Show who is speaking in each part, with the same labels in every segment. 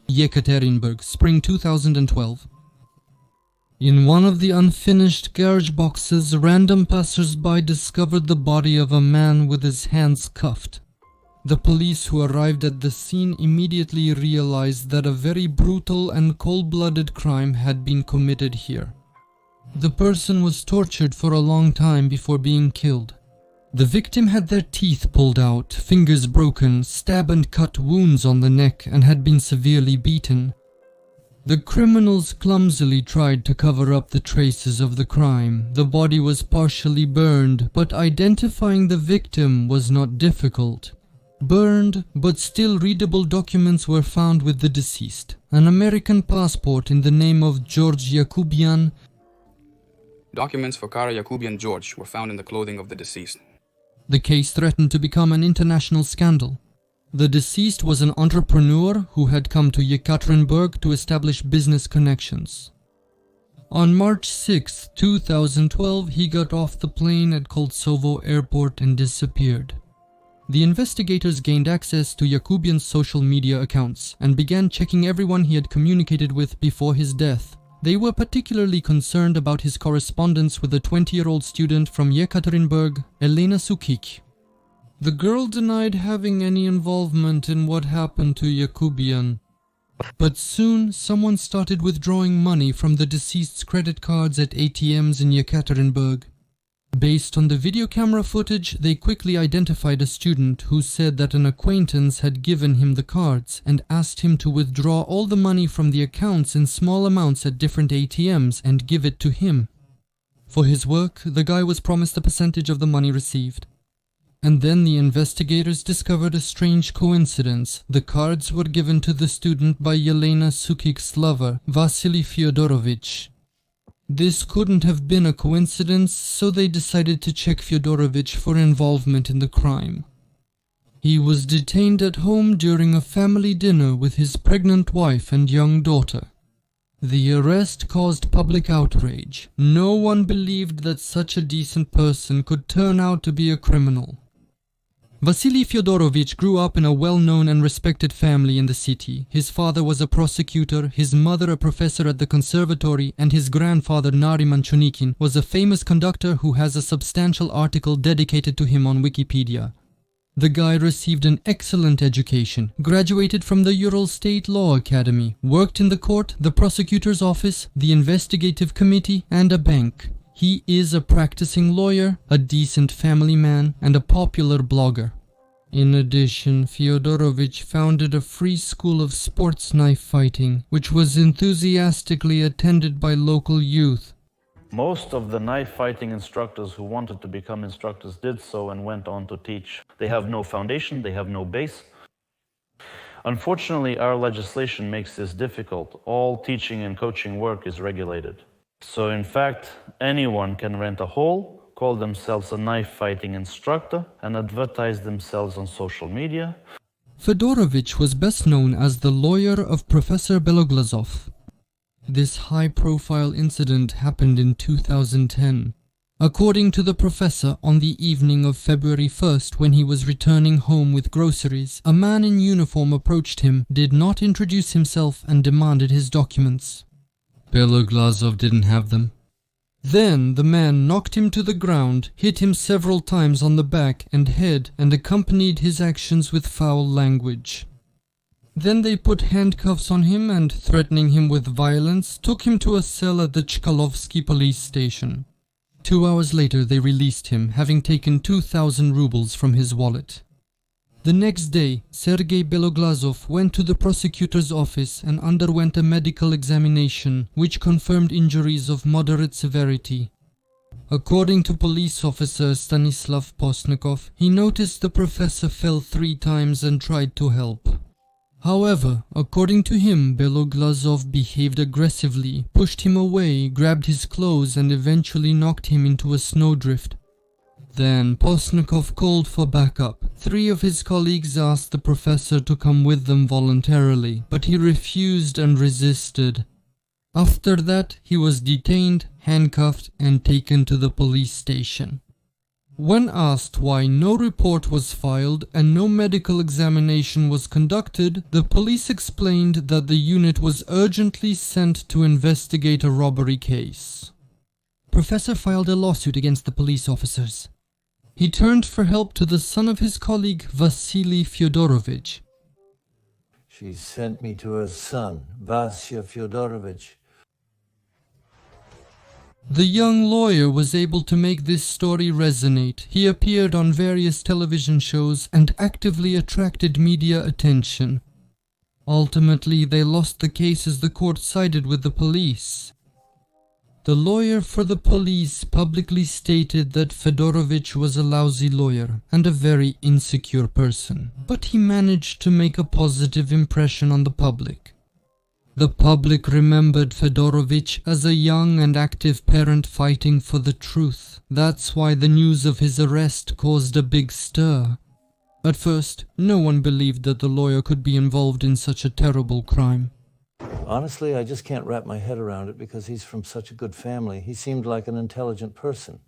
Speaker 1: Yekaterinburg, spring 2012. In one of the unfinished garage boxes, random passers-by discovered the body of a man with his hands cuffed. The police who arrived at the scene immediately realized that a very brutal and cold-blooded crime had been committed here. The person was tortured for a long time before being killed. The victim had their teeth pulled out, fingers broken, stab and cut wounds on the neck, and had been severely beaten. The criminals clumsily tried to cover up the traces of the crime. The body was partially burned, but identifying the victim was not difficult. Burned, but still readable documents were found with the deceased. An American passport in the name of George Yakubian.
Speaker 2: Documents for Kara Yakubian George were found in the clothing of the deceased.
Speaker 1: The case threatened to become an international scandal. The deceased was an entrepreneur who had come to Yekaterinburg to establish business connections. On March 6, 2012, he got off the plane at Koltsovo airport and disappeared. The investigators gained access to Yakubian's social media accounts and began checking everyone he had communicated with before his death. They were particularly concerned about his correspondence with a 20-year-old student from Yekaterinburg, Elena Sukik. The girl denied having any involvement in what happened to Yakubian. But soon, someone started withdrawing money from the deceased's credit cards at ATMs in Yekaterinburg. Based on the video camera footage, they quickly identified a student who said that an acquaintance had given him the cards and asked him to withdraw all the money from the accounts in small amounts at different ATMs and give it to him. For his work, the guy was promised a percentage of the money received. And then the investigators discovered a strange coincidence. The cards were given to the student by Yelena Sukik's lover, Vasiliy Fyodorovich. This couldn't have been a coincidence, so they decided to check Fyodorovich for involvement in the crime. He was detained at home during a family dinner with his pregnant wife and young daughter. The arrest caused public outrage. No one believed that such a decent person could turn out to be a criminal. Vasiliy Fyodorovich grew up in a well-known and respected family in the city. His father was a prosecutor, his mother a professor at the conservatory, and his grandfather Nariman Chunikin was a famous conductor who has a substantial article dedicated to him on Wikipedia. The guy received an excellent education, graduated from the Ural State Law Academy, worked in the court, the prosecutor's office, the investigative committee, and a bank. He is a practicing lawyer, a decent family man, and a popular blogger. In addition, Fyodorovich founded a free school of sports knife fighting, which was enthusiastically attended by local youth.
Speaker 3: Most of the knife fighting instructors who wanted to become instructors did so and went on to teach. They have no foundation, they have no base. Unfortunately, our legislation makes this difficult. All teaching and coaching work is regulated. So in fact, anyone can rent a hall, call themselves a knife fighting instructor, and advertise themselves on social media.
Speaker 1: Fedorovich was best known as the lawyer of Professor Beloglazov. This high-profile incident happened in 2010. According to the professor, on the evening of February 1st, when he was returning home with groceries, a man in uniform approached him, did not introduce himself, and demanded his documents. Beloglazov didn't have them. Then the man knocked him to the ground, hit him several times on the back and head, and accompanied his actions with foul language. Then they put handcuffs on him and, threatening him with violence, took him to a cell at the Chkalovsky police station. 2 hours later they released him, having taken 2,000 rubles from his wallet. The next day, Sergei Beloglazov went to the prosecutor's office and underwent a medical examination, which confirmed injuries of moderate severity. According to police officer Stanislav Postnikov, he noticed the professor fell 3 times and tried to help. However, according to him, Beloglazov behaved aggressively, pushed him away, grabbed his clothes, and eventually knocked him into a snowdrift. Then Postnikov called for backup. 3 of his colleagues asked the professor to come with them voluntarily, but he refused and resisted. After that, he was detained, handcuffed, and taken to the police station. When asked why no report was filed and no medical examination was conducted, the police explained that the unit was urgently sent to investigate a robbery case. Professor filed a lawsuit against the police officers. He turned for help to the son of his colleague Vasiliy Fyodorovich.
Speaker 4: She sent me to her son, Vasiliy Fyodorovich.
Speaker 1: The young lawyer was able to make this story resonate. He appeared on various television shows and actively attracted media attention. Ultimately, they lost the case as the court sided with the police. The lawyer for the police publicly stated that Fedorovich was a lousy lawyer and a very insecure person, but he managed to make a positive impression on the public. The public remembered Fedorovich as a young and active parent fighting for the truth. That's why the news of his arrest caused a big stir. At first, no one believed that the lawyer could be involved in such a terrible crime.
Speaker 4: Honestly, I just can't wrap my head around it because he's from such a good family. He seemed like an intelligent person.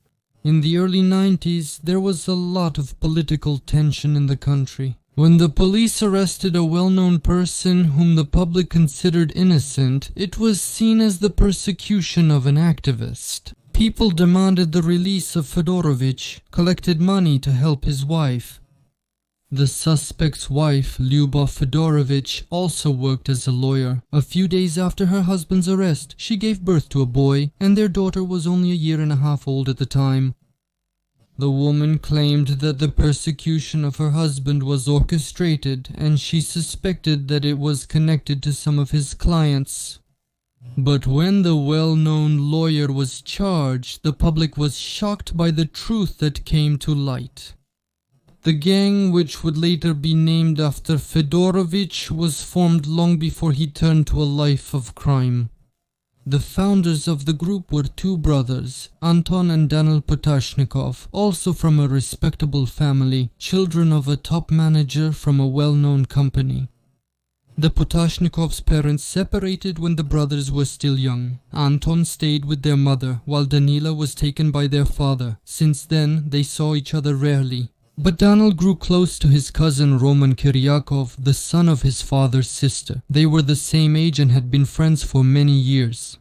Speaker 1: In the early 90s, there was a lot of political tension in the country. When the police arrested a well-known person whom the public considered innocent, it was seen as the persecution of an activist. People demanded the release of Fedorovich, collected money to help his wife. The suspect's wife, Lyuba Fedorovich, also worked as a lawyer. A few days after her husband's arrest, she gave birth to a boy, and their daughter was only a year and a half old at the time. The woman claimed that the persecution of her husband was orchestrated, and she suspected that it was connected to some of his clients. But when the well-known lawyer was charged, the public was shocked by the truth that came to light. The gang, which would later be named after Fedorovich, was formed long before he turned to a life of crime. The founders of the group were two brothers, Anton and Daniel Potashnikov, also from a respectable family, children of a top manager from a well-known company. The Potashnikovs' parents separated when the brothers were still young. Anton stayed with their mother, while Danila was taken by their father. Since then, they saw each other rarely. But Daniel grew close to his cousin Roman Kiryakov, the son of his father's sister. They were the same age and had been friends for many years.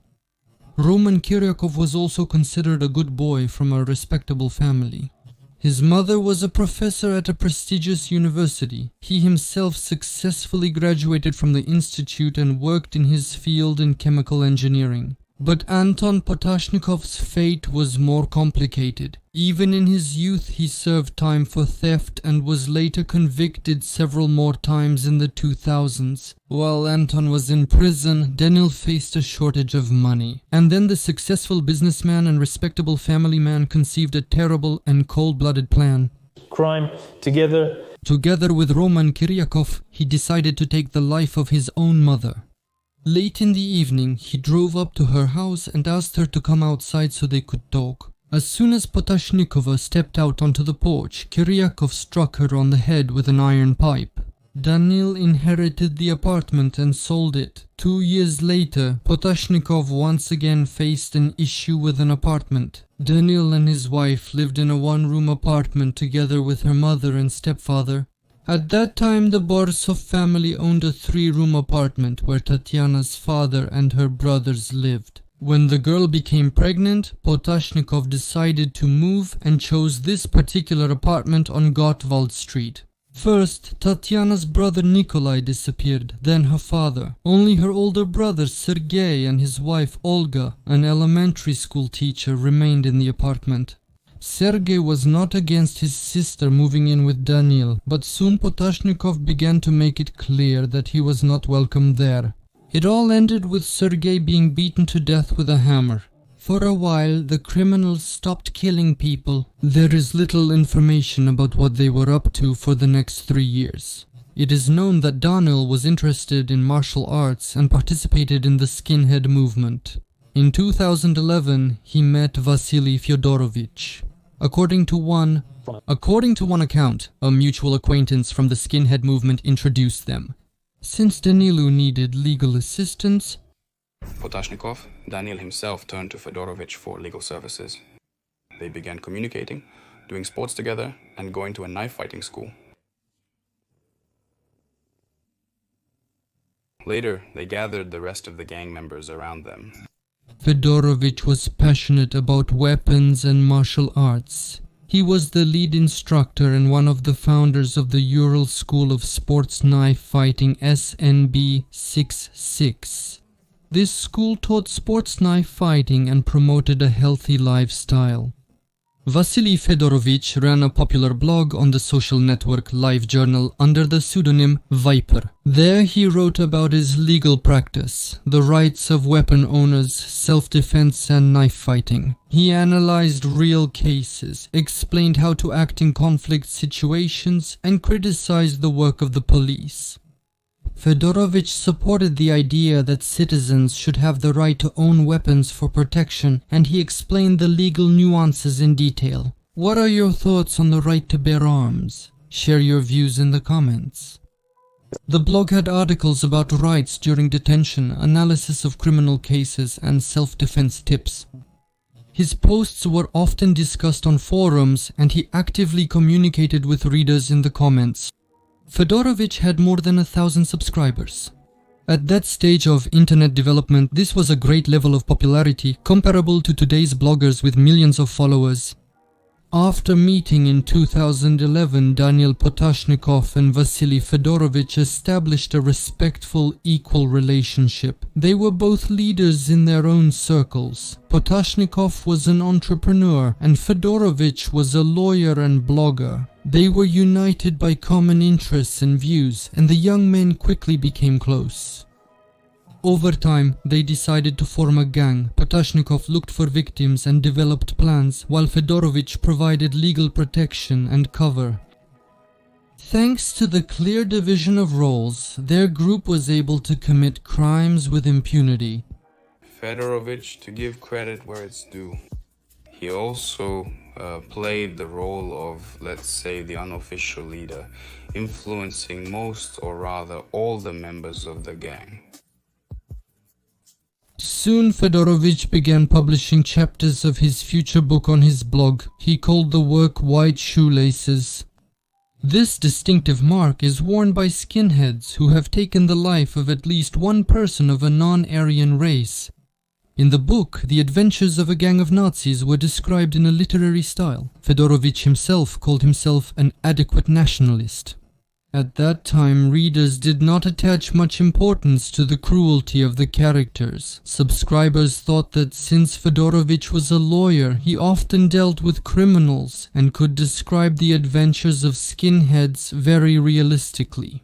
Speaker 1: Roman Kiryakov was also considered a good boy from a respectable family. His mother was a professor at a prestigious university. He himself successfully graduated from the institute and worked in his field in chemical engineering. But Anton Potashnikov's fate was more complicated. Even in his youth he served time for theft and was later convicted several more times in the 2000s. While Anton was in prison, Daniel faced a shortage of money. And then the successful businessman and respectable family man conceived a terrible and cold-blooded plan.
Speaker 5: Crime together.
Speaker 1: Together with Roman Kiryakov, he decided to take the life of his own mother. Late in the evening, he drove up to her house and asked her to come outside so they could talk. As soon as Potashnikova stepped out onto the porch, Kiryakov struck her on the head with an iron pipe. Danil inherited the apartment and sold it. 2 years later, Potashnikov once again faced an issue with an apartment. Danil and his wife lived in a one-room apartment together with her mother and stepfather. At that time, the Borisov family owned a 3-room apartment where Tatiana's father and her brothers lived. When the girl became pregnant, Potashnikov decided to move and chose this particular apartment on Gottwald Street. First, Tatiana's brother Nikolai disappeared, then her father. Only her older brother Sergei and his wife Olga, an elementary school teacher, remained in the apartment. Sergei was not against his sister moving in with Daniil, but soon Potashnikov began to make it clear that he was not welcome there. It all ended with Sergei being beaten to death with a hammer. For a while, the criminals stopped killing people. There is little information about what they were up to for the next 3 years. It is known that Daniil was interested in martial arts and participated in the skinhead movement. In 2011, he met Vasiliy Fyodorovich. According to one account, a mutual acquaintance from the skinhead movement introduced them. Since Danilu needed legal assistance,
Speaker 2: Potashnikov, Daniil himself turned to Fedorovich for legal services. They began communicating, doing sports together, and going to a knife fighting school. Later, they gathered the rest of the gang members around them.
Speaker 1: Fedorovich was passionate about weapons and martial arts. He was the lead instructor and one of the founders of the Ural School of Sports Knife Fighting SNB 66. This school taught sports knife fighting and promoted a healthy lifestyle. Vasiliy Fedorovich ran a popular blog on the social network LiveJournal under the pseudonym Viper. There he wrote about his legal practice, the rights of weapon owners, self-defense and knife fighting. He analyzed real cases, explained how to act in conflict situations, and criticized the work of the police. Fedorovich supported the idea that citizens should have the right to own weapons for protection, and he explained the legal nuances in detail. What are your thoughts on the right to bear arms? Share your views in the comments. The blog had articles about rights during detention, analysis of criminal cases, and self-defense tips. His posts were often discussed on forums, and he actively communicated with readers in the comments. Fedorovich had more than 1,000 subscribers. At that stage of internet development, this was a great level of popularity, comparable to today's bloggers with millions of followers. After meeting in 2011, Daniel Potashnikov and Vasiliy Fedorovich established a respectful, equal relationship. They were both leaders in their own circles. Potashnikov was an entrepreneur and Fedorovich was a lawyer and blogger. They were united by common interests and views, and the young men quickly became close. Over time, they decided to form a gang. Potashnikov looked for victims and developed plans, while Fedorovich provided legal protection and cover. Thanks to the clear division of roles, their group was able to commit crimes with impunity.
Speaker 2: Fedorovich, to give credit where it's due, he also played the role of, let's say, the unofficial leader, influencing most or rather all the members of the gang.
Speaker 1: Soon Fedorovich began publishing chapters of his future book on his blog. He called the work White Shoelaces. This distinctive mark is worn by skinheads who have taken the life of at least one person of a non-Aryan race. In the book, the adventures of a gang of Nazis were described in a literary style. Fedorovich himself called himself an adequate nationalist. At that time, readers did not attach much importance to the cruelty of the characters. Subscribers thought that since Fedorovich was a lawyer, he often dealt with criminals and could describe the adventures of skinheads very realistically.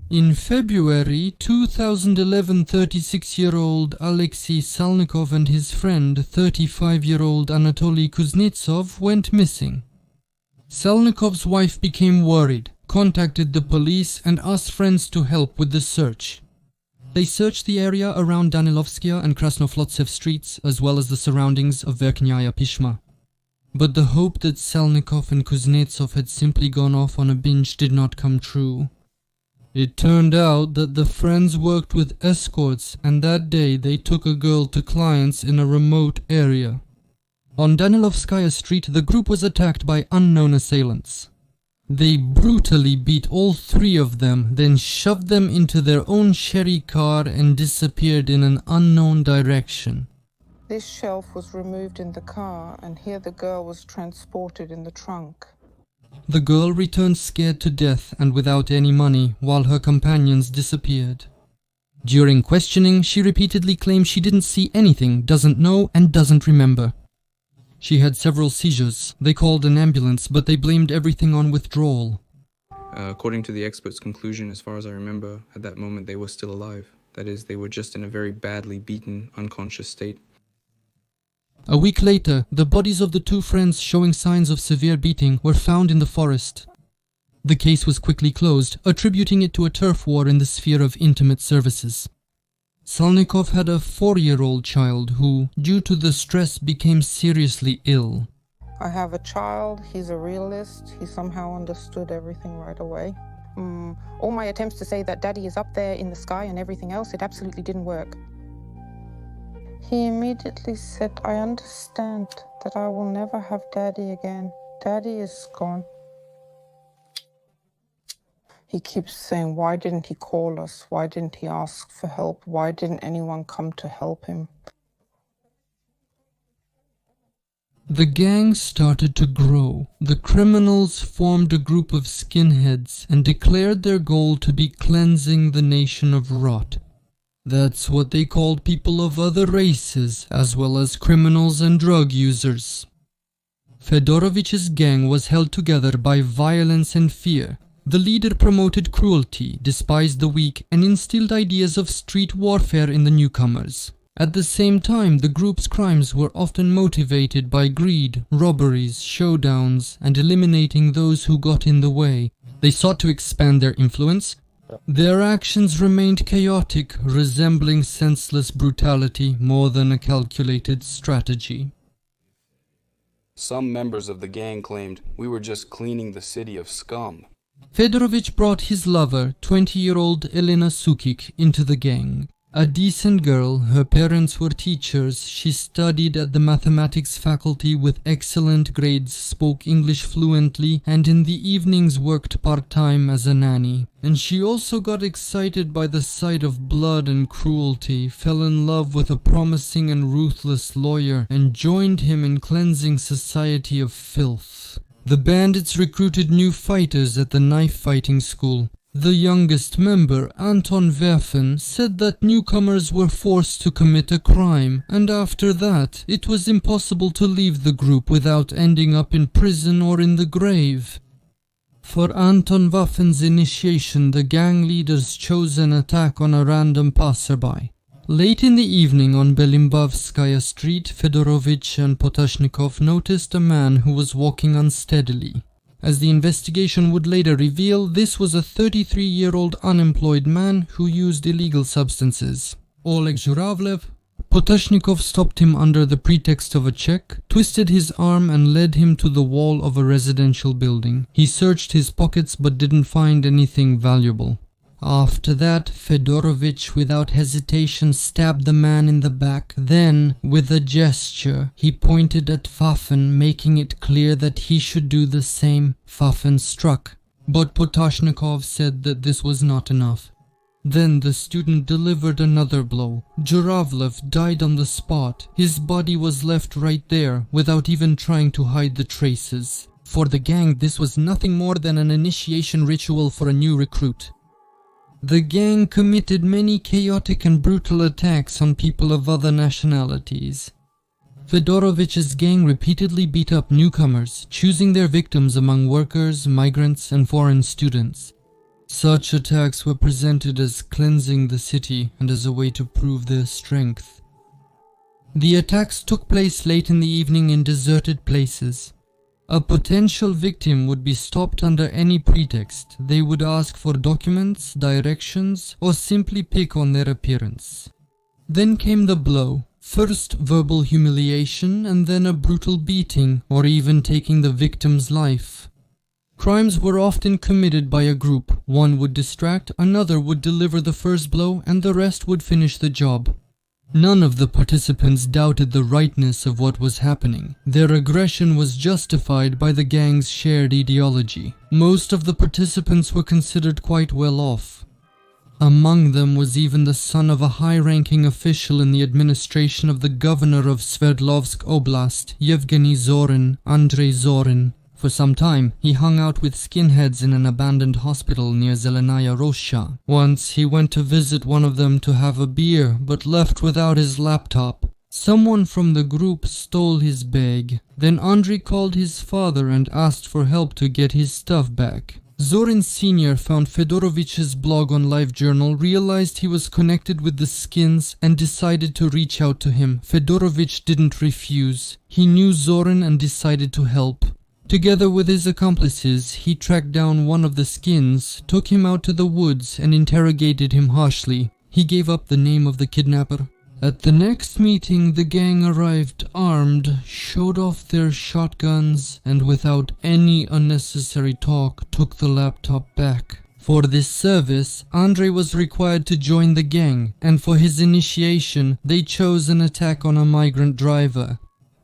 Speaker 1: In February 2011, 36-year-old Alexei Salnikov and his friend, 35-year-old Anatoly Kuznetsov, went missing. Salnikov's wife became worried, contacted the police and asked friends to help with the search. They searched the area around Danilovskaya and Krasnoflotsev streets, as well as the surroundings of Verkhnaya Pishma. But the hope that Salnikov and Kuznetsov had simply gone off on a binge did not come true. It turned out that the friends worked with escorts, and that day they took a girl to clients in a remote area. On Danilovskaya Street, the group was attacked by unknown assailants. They brutally beat all three of them, then shoved them into their own Sherry car and disappeared in an unknown direction.
Speaker 6: This shelf was removed in the car, and here the girl was transported in the trunk.
Speaker 1: The girl returned scared to death and without any money, while her companions disappeared. During questioning, she repeatedly claimed she didn't see anything, doesn't know, and doesn't remember. She had several seizures. They called an ambulance, but they blamed everything on withdrawal.
Speaker 2: According to the expert's conclusion, as far as I remember, at that moment they were still alive. That is, they were just in a very badly beaten, unconscious state.
Speaker 1: A week later, the bodies of the two friends showing signs of severe beating were found in the forest. The case was quickly closed, attributing it to a turf war in the sphere of intimate services. Salnikov had a 4-year-old child who, due to the stress, became seriously ill.
Speaker 6: I have a child, he's a realist, he somehow understood everything right away. All my attempts to say that daddy is up there in the sky and everything else, it absolutely didn't work. He immediately said, I understand that I will never have Daddy again. Daddy is gone. He keeps saying, why didn't he call us? Why didn't he ask for help? Why didn't anyone come to help him?
Speaker 1: The gang started to grow. The criminals formed a group of skinheads and declared their goal to be cleansing the nation of rot. That's what they called people of other races, as well as criminals and drug users. Fedorovich's gang was held together by violence and fear. The leader promoted cruelty, despised the weak, and instilled ideas of street warfare in the newcomers. At the same time, the group's crimes were often motivated by greed, robberies, showdowns, and eliminating those who got in the way. They sought to expand their influence. Their actions remained chaotic, resembling senseless brutality more than a calculated strategy.
Speaker 2: Some members of the gang claimed we were just cleaning the city of scum.
Speaker 1: Fedorovich brought his lover, 20-year-old Elena Sukik, into the gang. A decent girl, her parents were teachers, she studied at the mathematics faculty with excellent grades, spoke English fluently, and in the evenings worked part-time as a nanny. And she also got excited by the sight of blood and cruelty, fell in love with a promising and ruthless lawyer, and joined him in cleansing society of filth. The bandits recruited new fighters at the knife fighting school. The youngest member, Anton Werfen, said that newcomers were forced to commit a crime, and after that, it was impossible to leave the group without ending up in prison or in the grave. For Anton Werfen's initiation, the gang leaders chose an attack on a random passerby. Late in the evening on Belimbavskaya Street, Fedorovich and Potashnikov noticed a man who was walking unsteadily. As the investigation would later reveal, this was a 33-year-old unemployed man who used illegal substances. Oleg Zhuravlev. Potashnikov stopped him under the pretext of a check, twisted his arm and led him to the wall of a residential building. He searched his pockets but didn't find anything valuable. After that, Fedorovich without hesitation stabbed the man in the back. Then, with a gesture, he pointed at Waffen, making it clear that he should do the same. Waffen struck. But Potashnikov said that this was not enough. Then the student delivered another blow. Zhuravlev died on the spot. His body was left right there, without even trying to hide the traces. For the gang, this was nothing more than an initiation ritual for a new recruit. The gang committed many chaotic and brutal attacks on people of other nationalities. Fedorovich's gang repeatedly beat up newcomers, choosing their victims among workers, migrants, and foreign students. Such attacks were presented as cleansing the city and as a way to prove their strength. The attacks took place late in the evening in deserted places. A potential victim would be stopped under any pretext. They would ask for documents, directions, or simply pick on their appearance. Then came the blow. First verbal humiliation and then a brutal beating, or even taking the victim's life. Crimes were often committed by a group. One would distract, another would deliver the first blow, and the rest would finish the job. None of the participants doubted the rightness of what was happening. Their aggression was justified by the gang's shared ideology. Most of the participants were considered quite well off. Among them was even the son of a high-ranking official in the administration of the governor of Sverdlovsk Oblast, Yevgeny Zorin, Andrei Zorin. For some time, he hung out with skinheads in an abandoned hospital near Zelenaya Roshcha. Once, he went to visit one of them to have a beer, but left without his laptop. Someone from the group stole his bag. Then Andrei called his father and asked for help to get his stuff back. Zorin Sr. found Fedorovich's blog on LiveJournal, realized he was connected with the skins, and decided to reach out to him. Fedorovich didn't refuse. He knew Zorin and decided to help. Together with his accomplices, he tracked down one of the skins, took him out to the woods, and interrogated him harshly. He gave up the name of the kidnapper. At the next meeting, the gang arrived armed, showed off their shotguns, and without any unnecessary talk, took the laptop back. For this service, Andrei was required to join the gang, and for his initiation, they chose an attack on a migrant driver.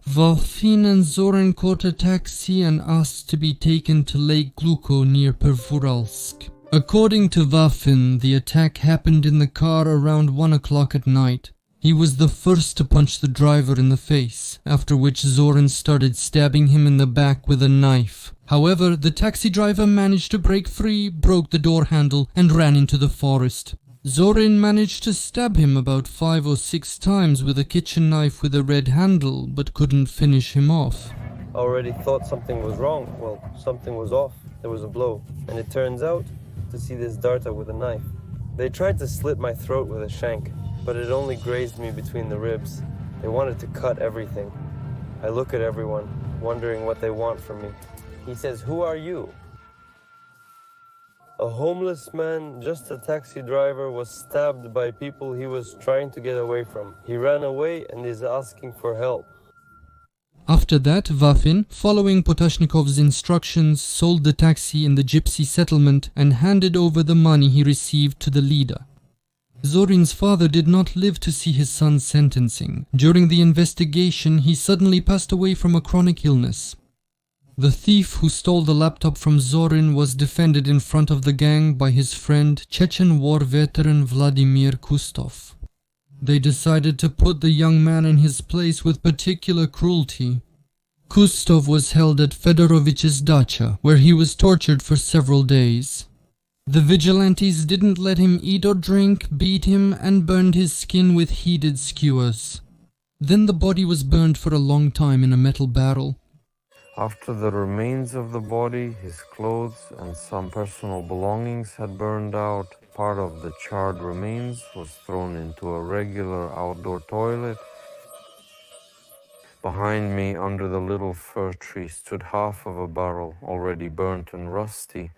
Speaker 1: Vafin and Zorin caught a taxi and asked to be taken to Lake Gluko near Pervuralsk. According to Vafin, the attack happened in the car around 1 o'clock at night. He was the first to punch the driver in the face, after which Zorin started stabbing him in the back with a knife. However, the taxi driver managed to break free, broke the door handle, and ran into the forest. Zorin managed to stab him about 5 or 6 times with a kitchen knife with a red handle, but couldn't finish him off.
Speaker 7: I already thought something was wrong. Well, something was off. There was a blow. And it turns out to see this darta with a knife. They tried to slit my throat with a shank, but it only grazed me between the ribs. They wanted to cut everything. I look at everyone, wondering what they want from me. He says, "Who are you?" A homeless man, just a taxi driver, was stabbed by people he was trying to get away from. He ran away and is asking for help.
Speaker 1: After that, Vafin, following Potashnikov's instructions, sold the taxi in the gypsy settlement and handed over the money he received to the leader. Zorin's father did not live to see his son's sentencing. During the investigation, he suddenly passed away from a chronic illness. The thief who stole the laptop from Zorin was defended in front of the gang by his friend, Chechen war veteran Vladimir Kustov. They decided to put the young man in his place with particular cruelty. Kustov was held at Fedorovich's dacha, where he was tortured for several days. The vigilantes didn't let him eat or drink, beat him, and burned his skin with heated skewers. Then the body was burned for a long time in a metal barrel.
Speaker 8: After the remains of the body, his clothes and some personal belongings had burned out. Part of the charred remains was thrown into a regular outdoor toilet. Behind me, under the little fir tree, stood half of a barrel, already burnt and rusty.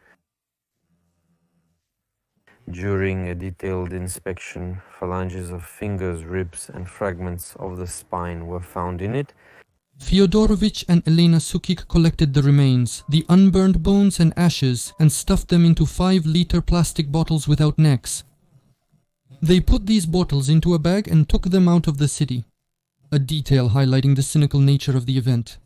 Speaker 8: During a detailed inspection, phalanges of fingers, ribs, and fragments of the spine were found in it.
Speaker 1: Fyodorovich and Elena Sukik collected the remains, the unburned bones and ashes, and stuffed them into 5-liter plastic bottles without necks. They put these bottles into a bag and took them out of the city. A detail highlighting the cynical nature of the event.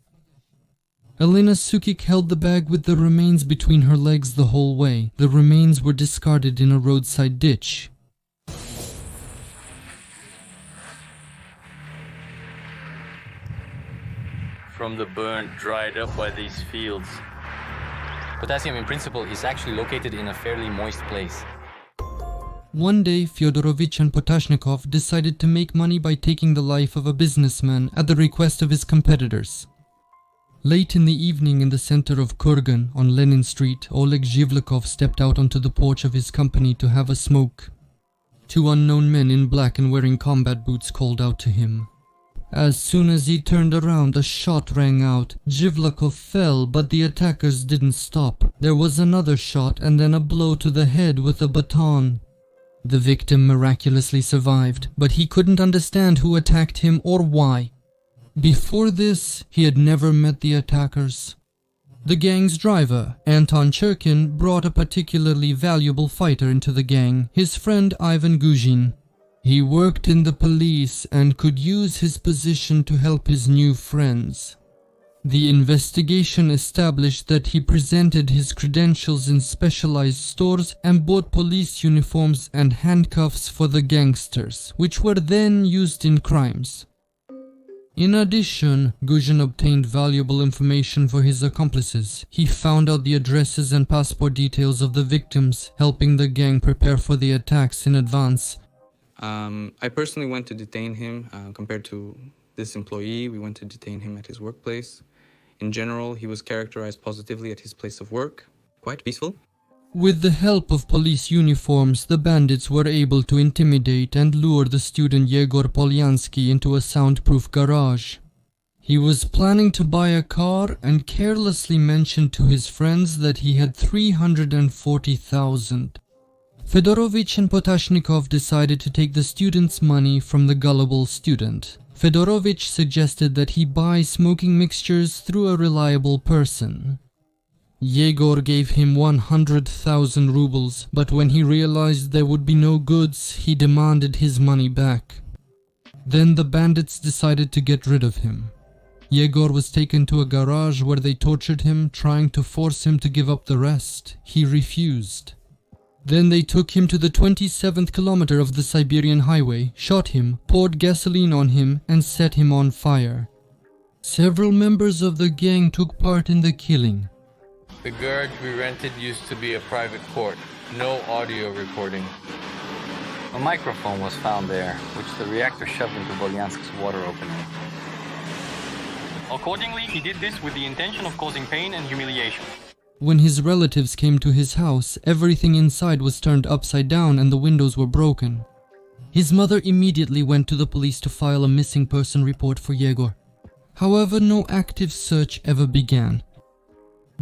Speaker 1: Elena Sukik held the bag with the remains between her legs the whole way. The remains were discarded in a roadside ditch.
Speaker 9: From the burnt, dried up by these fields.
Speaker 10: Potassium in principle is actually located in a fairly moist place.
Speaker 1: One day, Fyodorovich and Potashnikov decided to make money by taking the life of a businessman at the request of his competitors. Late in the evening in the center of Kurgan, on Lenin Street, Oleg Zhivlakov stepped out onto the porch of his company to have a smoke. 2 unknown men in black and wearing combat boots called out to him. As soon as he turned around, a shot rang out. Zhivlakov fell, but the attackers didn't stop. There was another shot and then a blow to the head with a baton. The victim miraculously survived, but he couldn't understand who attacked him or why. Before this, he had never met the attackers. The gang's driver, Anton Cherkin, brought a particularly valuable fighter into the gang, his friend Ivan Guzhin. He worked in the police and could use his position to help his new friends. The investigation established that he presented his credentials in specialized stores and bought police uniforms and handcuffs for the gangsters, which were then used in crimes. In addition, Guzhin obtained valuable information for his accomplices. He found out the addresses and passport details of the victims, helping the gang prepare for the attacks in advance.
Speaker 2: I personally went to detain him. Compared to this employee, we went to detain him at his workplace. In general, he was characterized positively at his place of work. Quite peaceful.
Speaker 1: With the help of police uniforms, the bandits were able to intimidate and lure the student Yegor Polyansky into a soundproof garage. He was planning to buy a car and carelessly mentioned to his friends that he had 340,000. Fedorovich and Potashnikov decided to take the student's money from the gullible student. Fedorovich suggested that he buy smoking mixtures through a reliable person. Yegor gave him 100,000 rubles, but when he realized there would be no goods, he demanded his money back. Then the bandits decided to get rid of him. Yegor was taken to a garage where they tortured him, trying to force him to give up the rest. He refused. Then they took him to the 27th kilometer of the Siberian highway, shot him, poured gasoline on him, and set him on fire. Several members of the gang took part in the killing.
Speaker 9: The garage we rented used to be a private court. No audio recording.
Speaker 10: A microphone was found there, which the reactor shoved into Bolyansk's water opening. Accordingly, he did this with the intention of causing pain and humiliation.
Speaker 1: When his relatives came to his house, everything inside was turned upside down and the windows were broken. His mother immediately went to the police to file a missing person report for Yegor. However, no active search ever began.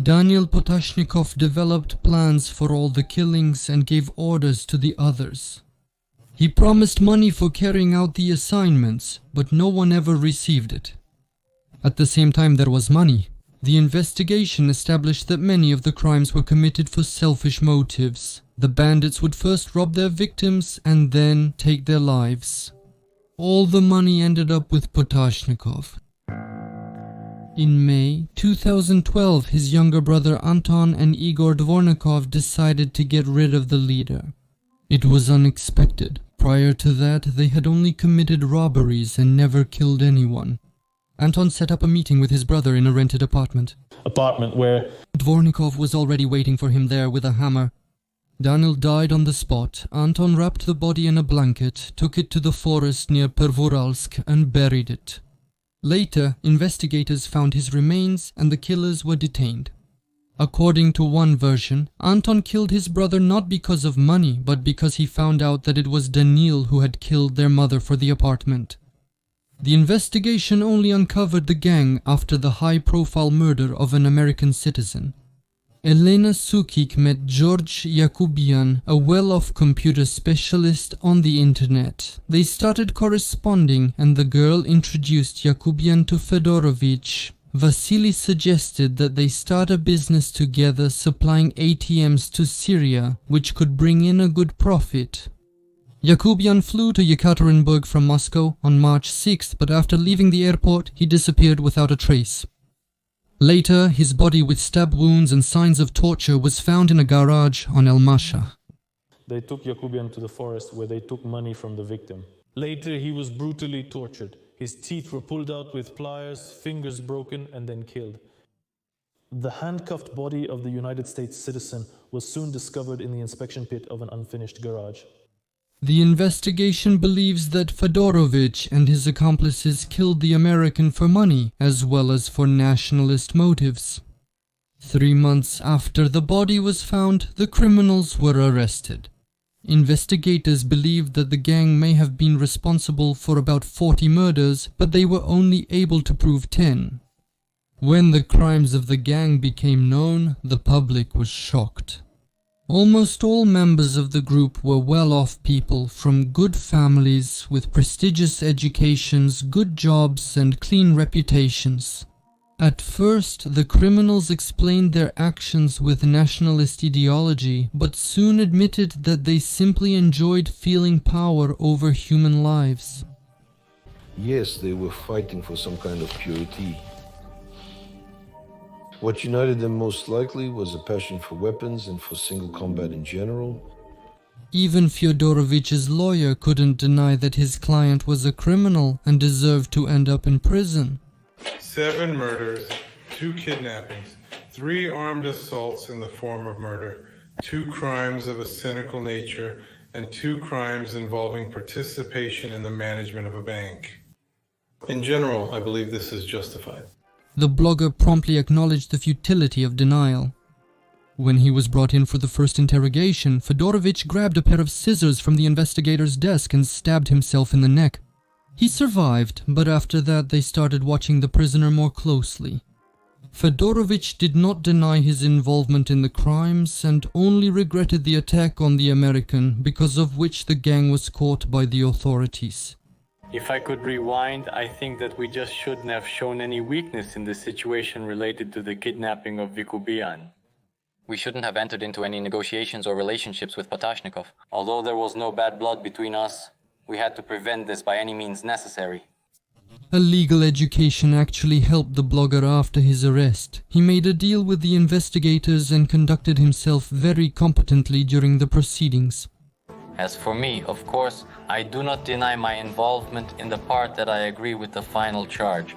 Speaker 1: Daniel Potashnikov developed plans for all the killings and gave orders to the others. He promised money for carrying out the assignments, but no one ever received it. At the same time there was money. The investigation established that many of the crimes were committed for selfish motives. The bandits would first rob their victims and then take their lives. All the money ended up with Potashnikov. In May 2012, his younger brother Anton and Igor Dvornikov decided to get rid of the leader. It was unexpected. Prior to that, they had only committed robberies and never killed anyone. Anton set up a meeting with his brother in a rented apartment.
Speaker 5: Where
Speaker 1: Dvornikov was already waiting for him there with a hammer. Daniel died on the spot. Anton wrapped the body in a blanket, took it to the forest near Pervoralsk and buried it. Later, investigators found his remains and the killers were detained. According to one version, Anton killed his brother not because of money, but because he found out that it was Daniil who had killed their mother for the apartment. The investigation only uncovered the gang after the high-profile murder of an American citizen. Elena Sukik met George Yakubian, a well-off computer specialist, on the internet. They started corresponding and the girl introduced Yakubian to Fedorovich. Vasiliy suggested that they start a business together supplying ATMs to Syria, which could bring in a good profit. Yakubian flew to Yekaterinburg from Moscow on March 6th, but after leaving the airport, he disappeared without a trace. Later, his body with stab wounds and signs of torture was found in a garage on El Masha.
Speaker 5: they took Yakubian to the forest where they took money from the victim. Later, he was brutally tortured. His teeth were pulled out with pliers, fingers broken, and then killed. The handcuffed body of the United States citizen was soon discovered in the inspection pit of an unfinished garage.
Speaker 1: The investigation believes that Fedorovich and his accomplices killed the American for money, as well as for nationalist motives. 3 months after the body was found, the criminals were arrested. Investigators believed that the gang may have been responsible for about 40 murders, but they were only able to prove 10. When the crimes of the gang became known, the public was shocked. Almost all members of the group were well-off people from good families with prestigious educations, good jobs, and clean reputations. At first, the criminals explained their actions with nationalist ideology, but soon admitted that they simply enjoyed feeling power over human lives.
Speaker 11: Yes, they were fighting for some kind of purity. What united them most likely was a passion for weapons and for single combat in general.
Speaker 1: Even Fyodorovich's lawyer couldn't deny that his client was a criminal and deserved to end up in prison.
Speaker 12: 7 murders, 2 kidnappings, 3 armed assaults in the form of murder, 2 crimes of a cynical nature, and 2 crimes involving participation in the management of a bank. In general, I believe this is justified.
Speaker 1: The blogger promptly acknowledged the futility of denial. When he was brought in for the first interrogation, Fedorovich grabbed a pair of scissors from the investigator's desk and stabbed himself in the neck. He survived, but after that they started watching the prisoner more closely. Fedorovich did not deny his involvement in the crimes and only regretted the attack on the American, because of which the gang was caught by the authorities.
Speaker 9: If I could rewind, I think that we just shouldn't have shown any weakness in the situation related to the kidnapping of Vikubian.
Speaker 10: We shouldn't have entered into any negotiations or relationships with Potashnikov. Although there was no bad blood between us, we had to prevent this by any means necessary.
Speaker 1: A legal education actually helped the blogger after his arrest. He made a deal with the investigators and conducted himself very competently during the proceedings.
Speaker 10: As for me, of course, I do not deny my involvement in the part that I agree with the final charge.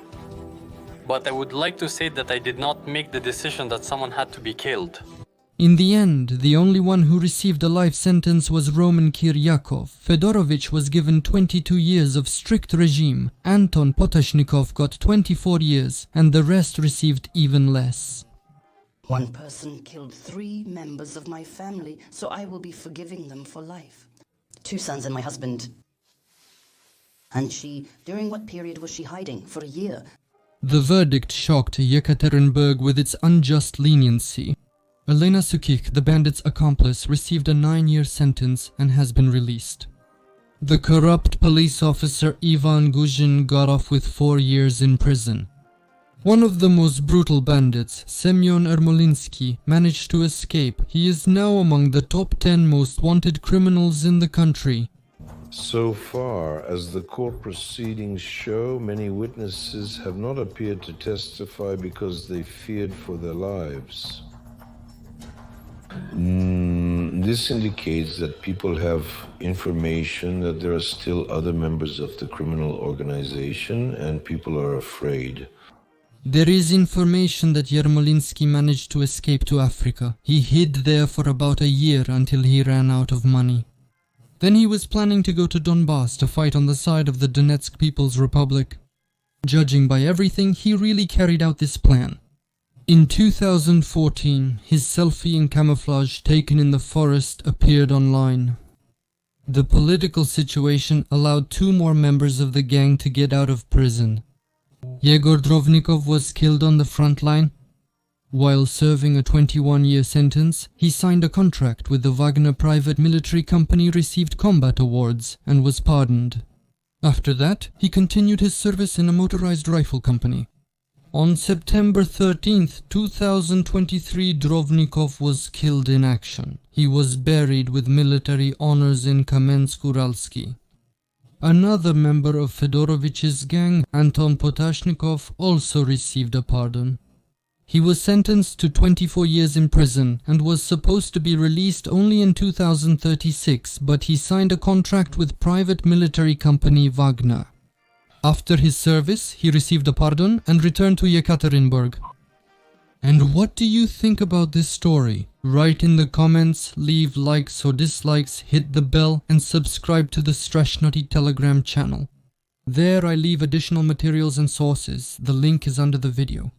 Speaker 10: But I would like to say that I did not make the decision that someone had to be killed.
Speaker 1: In the end, the only one who received a life sentence was Roman Kiryakov. Fedorovich was given 22 years of strict regime. Anton Potashnikov got 24 years, and the rest received even less.
Speaker 13: One person killed 3 members of my family, so I will be forgiving them for life. 2 sons and my husband. And she, during what period was she hiding? For a year.
Speaker 1: The verdict shocked Yekaterinburg with its unjust leniency. Elena Sukik, the bandit's accomplice, received a 9-year sentence and has been released. The corrupt police officer Ivan Guzhin got off with 4 years in prison. One of the most brutal bandits, Semyon Ermolinsky, managed to escape. He is now among the top 10 most wanted criminals in the country.
Speaker 11: So far as the court proceedings show, many witnesses have not appeared to testify because they feared for their lives. This indicates that people have information that there are still other members of the criminal organization and people are afraid.
Speaker 1: There is information that Yermolinsky managed to escape to Africa. He hid there for about a year until he ran out of money. Then he was planning to go to Donbass to fight on the side of the Donetsk People's Republic. Judging by everything, he really carried out this plan. In 2014, his selfie in camouflage taken in the forest appeared online. The political situation allowed 2 more members of the gang to get out of prison. Yegor Drovnikov was killed on the front line. While serving a 21-year sentence, he signed a contract with the Wagner private military company, received combat awards, and was pardoned. After that, he continued his service in a motorized rifle company. On September 13, 2023, Drovnikov was killed in action. He was buried with military honors in Kamensk-Uralsky. Another member of Fedorovich's gang, Anton Potashnikov, also received a pardon. He was sentenced to 24 years in prison and was supposed to be released only in 2036, but he signed a contract with private military company Wagner. After his service, he received a pardon and returned to Yekaterinburg. And what do you think about this story? Write in the comments, leave likes or dislikes, hit the bell and subscribe to the Strashnoti Telegram channel. There I leave additional materials and sources. The link is under the video.